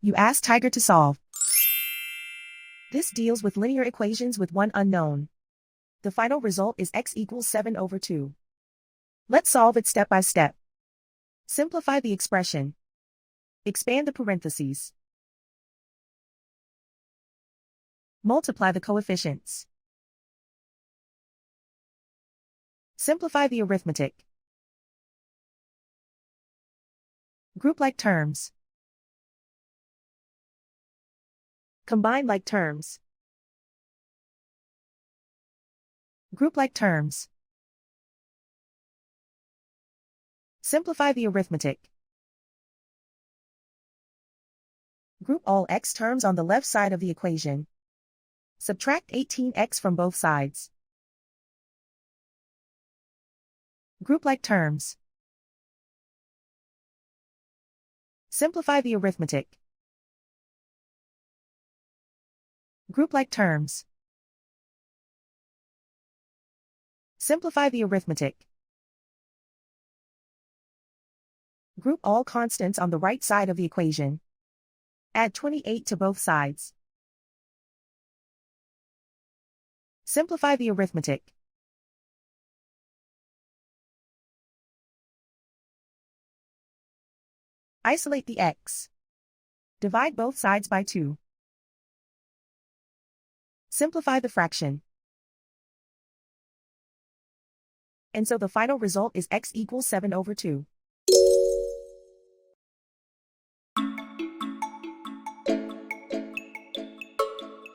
You ask Tiger to solve. This deals with linear equations with one unknown. The final result is x equals 7 over 2. Let's solve it step by step. Simplify the expression. Expand the parentheses. Multiply the coefficients. Simplify the arithmetic. Group like terms. Combine like terms. Group like terms. Simplify the arithmetic. Group all x terms on the left side of the equation. Subtract 18x from both sides. Group like terms. Simplify the arithmetic. Group like terms. Simplify the arithmetic. Group all constants on the right side of the equation. Add 28 to both sides. Simplify the arithmetic. Isolate the x. Divide both sides by 2. Simplify the fraction. And so the final result is x equals 7 over 2.